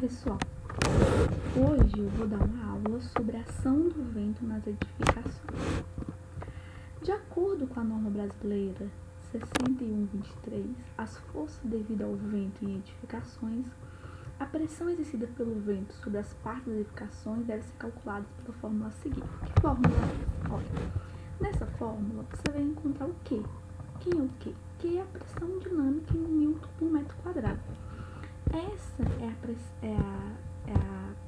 pessoal, hoje eu vou dar uma aula sobre a ação do vento nas edificações. De acordo com a norma brasileira 6123, as forças devido ao vento em edificações, a pressão exercida pelo vento sobre as partes das edificações deve ser calculada pela fórmula a seguir. Que fórmula é essa? Olha, nessa fórmula você vai encontrar o Q. Quem é o Q? Q é a pressão dinâmica em Newton por metro quadrado. Essa é a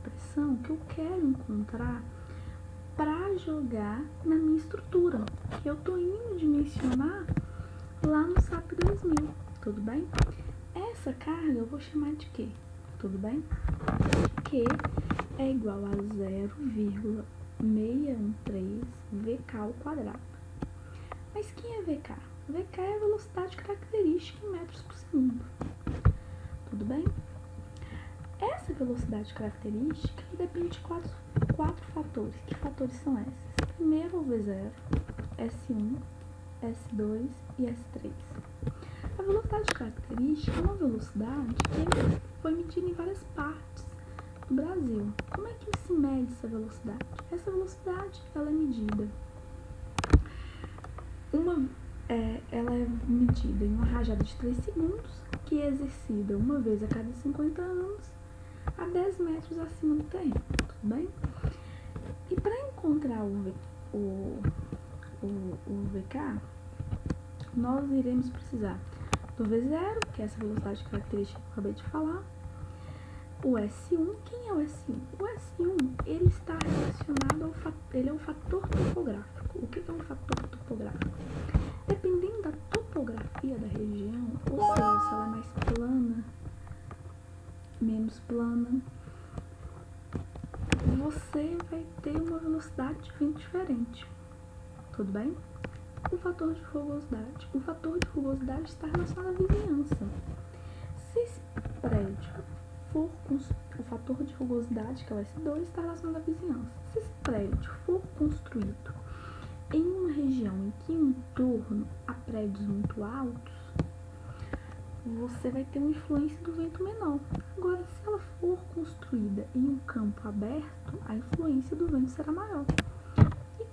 pressão que eu quero encontrar para jogar na minha estrutura, que eu estou indo dimensionar lá no SAP 2000, tudo bem? Essa carga eu vou chamar de Q, tudo bem? Q é igual a 0,613 VK ao quadrado. Mas quem é VK? VK é a velocidade característica em metros por segundo. Tudo bem? Essa velocidade característica depende de quatro fatores. Que fatores são esses? Primeiro, o V0, S1, S2 e S3. A velocidade característica é uma velocidade que foi medida em várias partes do Brasil. Como é que se mede essa velocidade? Essa velocidade ela é medida em uma rajada de 3 segundos, que é exercida uma vez a cada 50 anos, a 10 metros acima do terreno, tudo bem? E para encontrar o VK, nós iremos precisar do V0, que é essa velocidade característica que eu acabei de falar, o S1. Quem é o S1? O S1, ele está relacionado ele é um fator topográfico. O que é um fator topográfico? Dependendo da topografia da região, ou seja, se ela é mais plana, menos plana, você vai ter uma velocidade de vento diferente, tudo bem? O fator de rugosidade. O fator de rugosidade está relacionado à vizinhança. Se esse prédio for o fator de rugosidade, que é o S2, está relacionado à vizinhança. Se esse prédio for construído em uma região em que em torno há prédios muito altos, você vai ter uma influência do vento menor. Agora, se ela for construída em um campo aberto, a influência do vento será maior.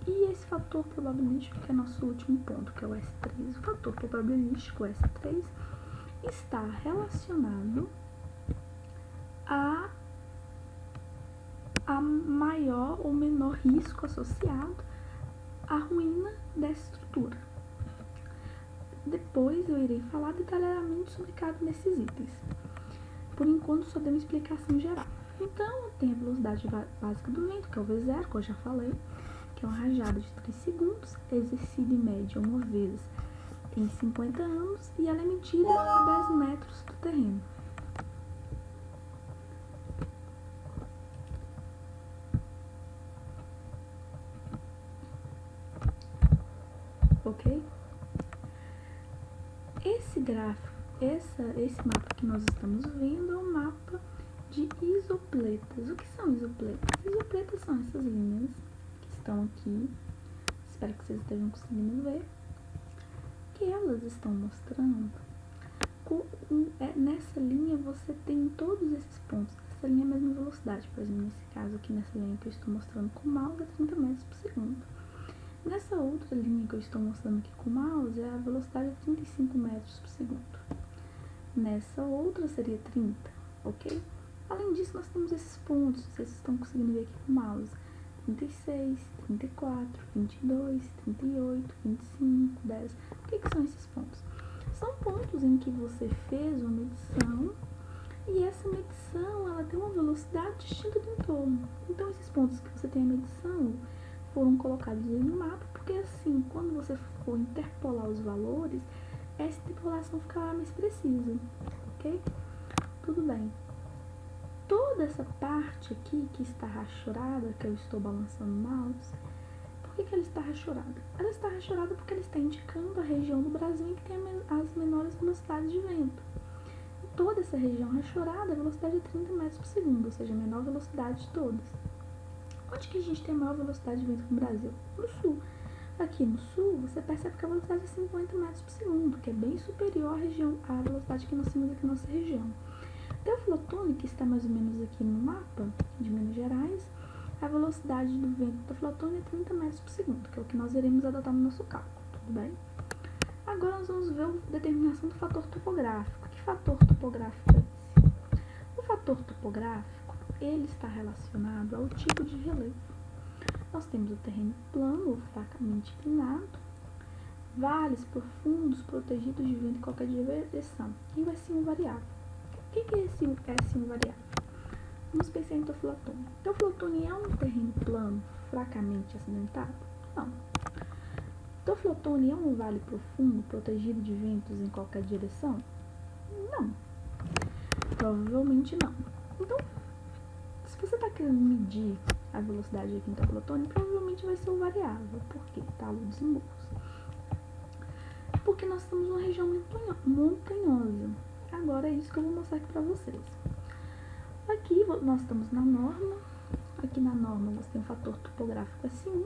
E esse fator probabilístico, que é nosso último ponto, que é o S3, o fator probabilístico, o S3, está relacionado a maior ou menor risco associado à ruína dessa estrutura. Depois eu irei falar detalhadamente sobre cada um desses itens. Por enquanto, só dei uma explicação geral. Então, tem a velocidade básica do vento, que é o V0, que eu já falei, que é uma rajada de 3 segundos, exercida em média uma vez em 50 anos, e ela é medida a 10 metros do terreno. Ok? Esse gráfico, esse mapa que nós estamos vendo é um mapa de isopletas. O que são isopletas? Isopletas são essas linhas que estão aqui, espero que vocês estejam conseguindo ver, que elas estão mostrando. Nessa linha você tem todos esses pontos. Essa linha é a mesma velocidade, por exemplo, nesse caso aqui, nessa linha que eu estou mostrando com o mouse, é 30 metros por segundo. Nessa outra linha que eu estou mostrando aqui com o mouse, a velocidade é 35 metros por segundo. Nessa outra seria 30, ok? Além disso, nós temos esses pontos, vocês estão conseguindo ver aqui com o mouse. 36, 34, 22, 38, 25, 10. O que são esses pontos? São pontos em que você fez uma medição e essa medição ela tem uma velocidade distinta do entorno. Então, esses pontos que você tem a medição foram colocados aí no mapa, porque assim, quando você for interpolar os valores, essa interpolação ficará mais precisa, ok? Tudo bem. Toda essa parte aqui que está rachurada, que eu estou balançando o mouse, por que ela está rachurada? Ela está rachurada porque ela está indicando a região do Brasil em que tem as menores velocidades de vento. Toda essa região rachurada, a velocidade é 30 metros por segundo, ou seja, a menor velocidade de todas. Onde que a gente tem a maior velocidade de vento no Brasil? No sul. Aqui no sul, você percebe que a velocidade é 50 metros por segundo, que é bem superior à velocidade que nós temos aqui na nossa região. Teoflotone, que está mais ou menos aqui no mapa de Minas Gerais, a velocidade do vento do Teoflotone é 30 metros por segundo, que é o que nós iremos adotar no nosso cálculo, tudo bem? Agora nós vamos ver a determinação do fator topográfico. Que fator topográfico é esse? O fator topográfico, ele está relacionado ao tipo de relevo. Nós temos o terreno plano ou fracamente inclinado, vales profundos protegidos de vento em qualquer direção, e o S1 variável. O que é esse S1 variável? Vamos pensar em Teoflotone. Teoflotone é um terreno plano fracamente acidentado? Não. Teoflotone é um vale profundo protegido de ventos em qualquer direção? Não. Provavelmente não. Então, se você está querendo medir a velocidade aqui em Teoflotone, provavelmente vai ser o variável. Por quê? Taludes e morros. Porque nós estamos numa região montanhosa. Agora é isso que eu vou mostrar aqui para vocês. Aqui nós estamos na norma. Aqui na norma você tem o fator topográfico S1.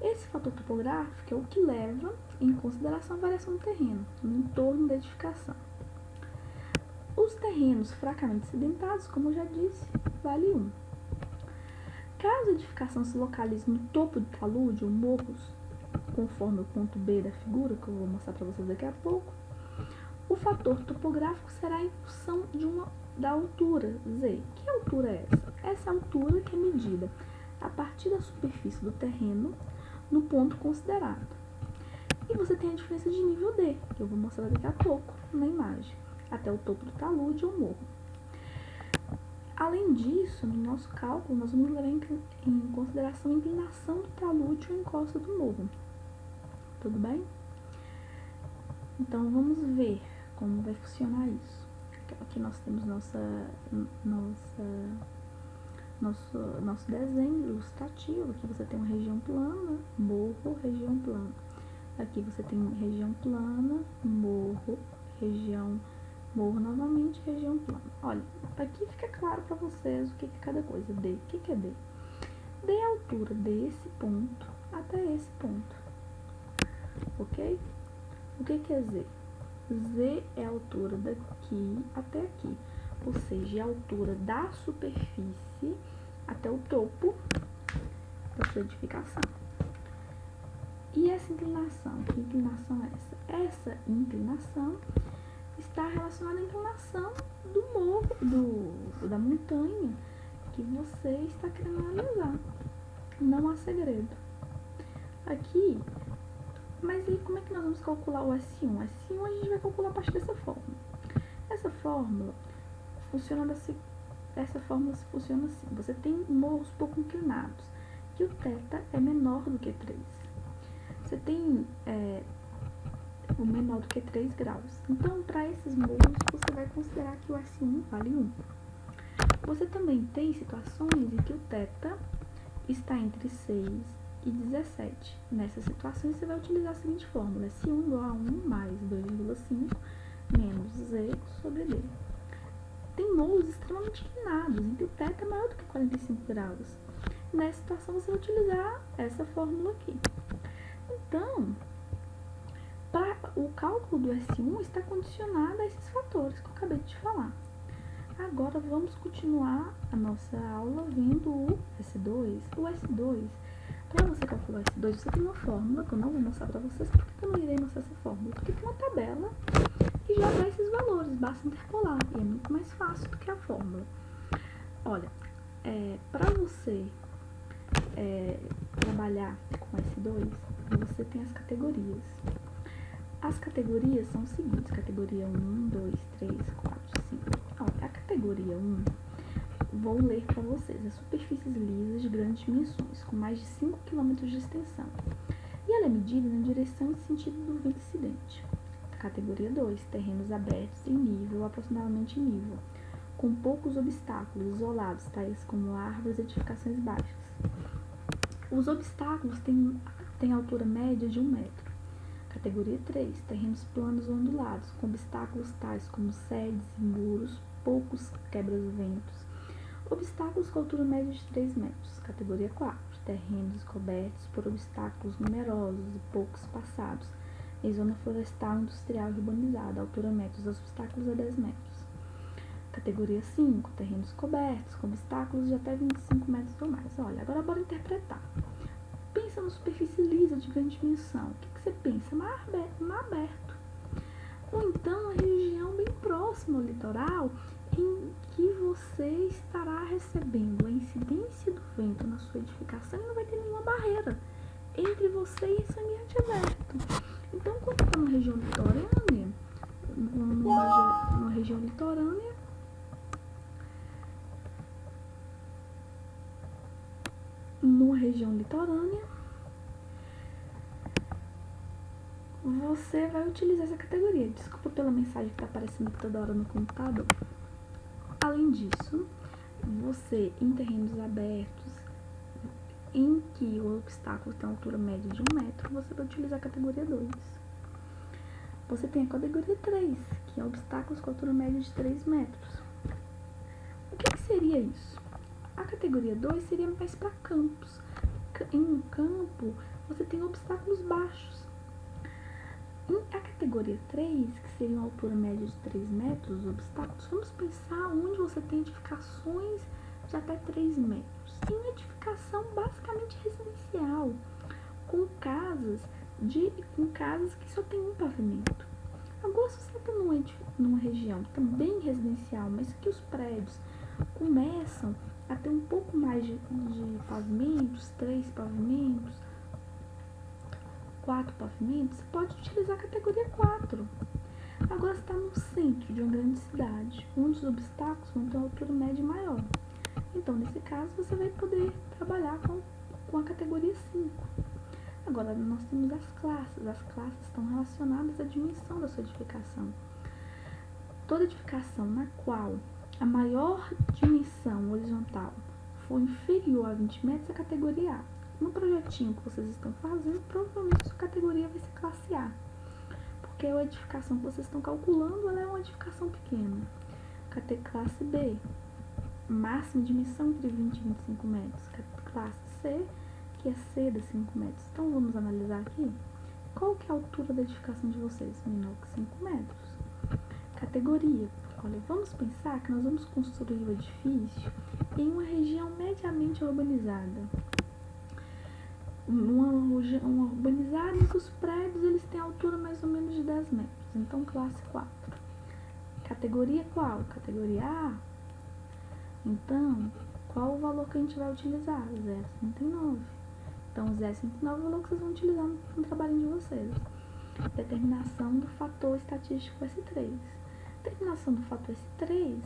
Esse fator topográfico é o que leva em consideração a variação do terreno no entorno da edificação. Os terrenos fracamente acidentados, como eu já disse, vale 1. Caso a edificação se localize no topo do talude ou morros, conforme o ponto B da figura, que eu vou mostrar para vocês daqui a pouco, o fator topográfico será em função da altura, Z. Que altura é essa? Essa altura que é medida a partir da superfície do terreno no ponto considerado. E você tem a diferença de nível D, que eu vou mostrar daqui a pouco na imagem, até o topo do talude ou morro. Além disso, no nosso cálculo, nós vamos levar em consideração a inclinação do talude ou encosta do morro. Tudo bem? Então, vamos ver como vai funcionar isso. Aqui nós temos nosso desenho ilustrativo. Aqui você tem uma região plana, morro, região plana. Aqui você tem região plana, morro, morro novamente, região plana. Olha, aqui fica claro para vocês o que é cada coisa. D, o que é D? D é a altura desse ponto até esse ponto. Ok? O que é Z? Z é a altura daqui até aqui, ou seja, é a altura da superfície até o topo da sua edificação. E essa inclinação? Que inclinação é essa? Essa inclinação está relacionada à inclinação do morro, da montanha que você está querendo analisar. Não há segredo. Aqui, mas aí como é que nós vamos calcular o S1? O S1 a gente vai calcular a partir dessa fórmula. Essa fórmula funciona assim. Você tem morros pouco inclinados, que o θ é menor do que 3. Você tem o menor do que 3 graus. Então, para esses morros, você vai considerar que o S1 vale 1. Você também tem situações em que o θ está entre 6 e 17. Nessas situações, você vai utilizar a seguinte fórmula: S1 igual a 1 mais 2,5 menos Z sobre D. Tem morros extremamente inclinados, em que o θ é maior do que 45 graus. Nessa situação, você vai utilizar essa fórmula aqui. Então, o cálculo do S1 está condicionado a esses fatores que eu acabei de falar. Agora, vamos continuar a nossa aula vendo o S2. O S2, para você calcular o S2, você tem uma fórmula que eu não vou mostrar para vocês. Por que eu não irei mostrar essa fórmula? Porque tem uma tabela que já dá esses valores, basta interpolar, e é muito mais fácil do que a fórmula. Olha, para você trabalhar com S2, você tem as categorias. As categorias são as seguintes: categoria 1, 2, 3, 4, 5. Olha, a categoria 1, vou ler para vocês: as superfícies lisas de grandes dimensões, com mais de 5 km de extensão, e ela é medida na direção e sentido do vento incidente. Categoria 2, terrenos abertos em nível, aproximadamente em nível, com poucos obstáculos isolados, tais como árvores e edificações baixas. Os obstáculos têm altura média de 1 metro. Categoria 3, terrenos planos ou ondulados, com obstáculos tais como sedes e muros, poucos quebra-ventos. Obstáculos com altura média de 3 metros. Categoria 4, terrenos cobertos por obstáculos numerosos e poucos passados, em zona florestal, industrial e urbanizada, altura média dos obstáculos a 10 metros. Categoria 5, terrenos cobertos, com obstáculos de até 25 metros ou mais. Olha, agora bora interpretar. Pensa numa superfície lisa de grande dimensão. O que você pensa? Mar aberto. Ou então uma região bem próxima ao litoral, em que você estará recebendo a incidência do vento na sua edificação e não vai ter nenhuma barreira entre você e esse ambiente aberto. Então, quando está numa região litorânea, numa região litorânea, você vai utilizar essa categoria. Desculpa pela mensagem que está aparecendo toda hora no computador. Além disso, você, em terrenos abertos, em que o obstáculo tem uma altura média de 1 metro, você vai utilizar a categoria 2. Você tem a categoria 3, que é obstáculos com altura média de 3 metros. O que seria isso? A categoria 2 seria mais para campos. Em um campo, você tem obstáculos baixos. A categoria 3, que seria uma altura média de 3 metros, os obstáculos, vamos pensar onde você tem edificações de até 3 metros. Em edificação basicamente residencial, com casas que só tem um pavimento. Agora, se você está numa região também residencial, mas que os prédios começam a ter um pouco mais de pavimentos, 3 pavimentos, 4 pavimentos, você pode utilizar a categoria 4. Agora, você está no centro de uma grande cidade, onde os obstáculos vão ter uma altura média maior. Então, nesse caso, você vai poder trabalhar com a categoria 5. Agora, nós temos as classes. As classes estão relacionadas à dimensão da sua edificação. Toda edificação na qual a maior dimensão horizontal for inferior a 20 metros é a categoria A. No projetinho que vocês estão fazendo, provavelmente a sua categoria vai ser classe A, porque a edificação que vocês estão calculando, ela é uma edificação pequena. Classe B, máxima dimensão entre 20 e 25 metros. Classe C, que é C de 5 metros. Então, vamos analisar aqui. Qual que é a altura da edificação de vocês? Menor que 5 metros. Categoria. Olha, vamos pensar que nós vamos construir o edifício em uma região mediamente urbanizada. Uma urbanizada em que os prédios eles têm altura mais ou menos de 10 metros. Então, classe 4. Categoria qual? Categoria A. Então, qual o valor que a gente vai utilizar? 0,69. Então, 0,69 é o valor que vocês vão utilizar no trabalho de vocês. Determinação do fator estatístico S3. Determinação do fator S3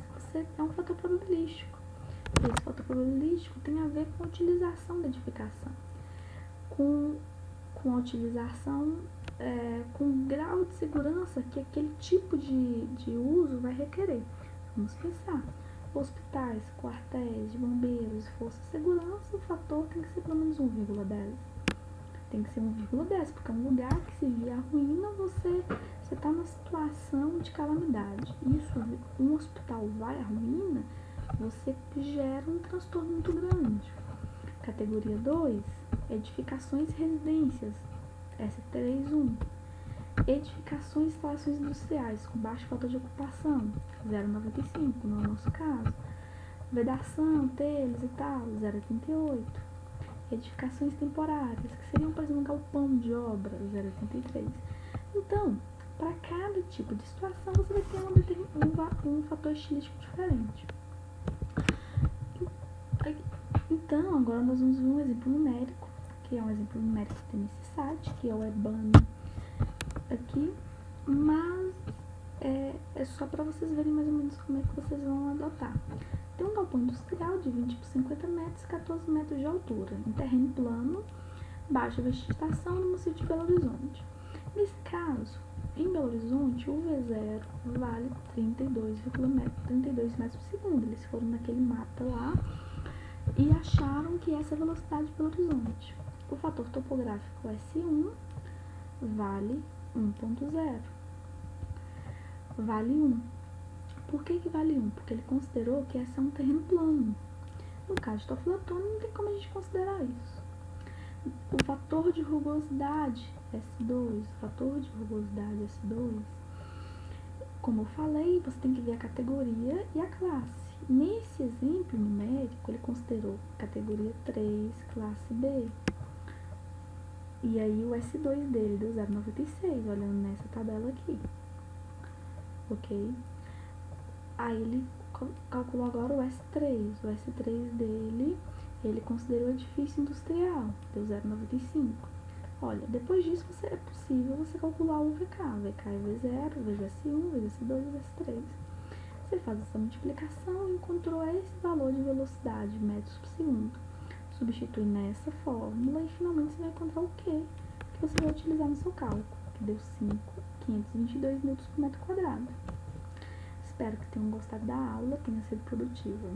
é um fator probabilístico. Esse fator probabilístico tem a ver com a utilização da edificação. Com a utilização, com o grau de segurança que aquele tipo de uso vai requerer. Vamos pensar. Hospitais, quartéis de bombeiros, forças de segurança, o fator tem que ser pelo menos 1,10. Tem que ser 1,10, porque é um lugar que se vier a ruína, você está numa situação de calamidade. Isso, um hospital vai à ruína, você gera um transtorno muito grande. Categoria 2, edificações e residências, S31. Edificações e instalações industriais com baixo fator de ocupação, 0,95 no nosso caso. Vedação, telhas e tal, 0,88. Edificações temporárias, que seriam, por exemplo, um galpão de obra, 0,83. Então, para cada tipo de situação, você vai ter um fator estilístico diferente. Então, agora nós vamos ver um exemplo numérico, que é um exemplo numérico que tem nesse site, que é o EBANA aqui, mas é só para vocês verem mais ou menos como é que vocês vão adotar. Tem um galpão industrial de 20 por 50 metros, 14 metros de altura, em terreno plano, baixa vegetação no município de Belo Horizonte. Nesse caso, em Belo Horizonte, o V0 vale 32 metros por segundo. Eles foram naquele mapa lá e acharam que essa é a velocidade de Belo Horizonte. O fator topográfico S1 vale 1,0. Vale 1. Por que vale 1? Porque ele considerou que esse é um terreno plano. No caso de Toflotone, não tem como a gente considerar isso. O fator de rugosidade S2, Como eu falei, você tem que ver a categoria e a classe. Nesse exemplo numérico, ele considerou categoria 3, classe B. E aí o S2 dele deu 0,96, olhando nessa tabela aqui. Ok? Aí ele calculou agora o S3. O S3 dele, ele considerou edifício industrial, deu 0,95. Olha, depois disso é possível você calcular o VK. VK é V0, vezes S1, vezes S2, vezes S3. Você faz essa multiplicação e encontrou esse valor de velocidade, metros por segundo. Substitui nessa fórmula e finalmente você vai encontrar o Q que você vai utilizar no seu cálculo, que deu 522 newtons por metro quadrado. Espero que tenham gostado da aula, tenha sido produtiva.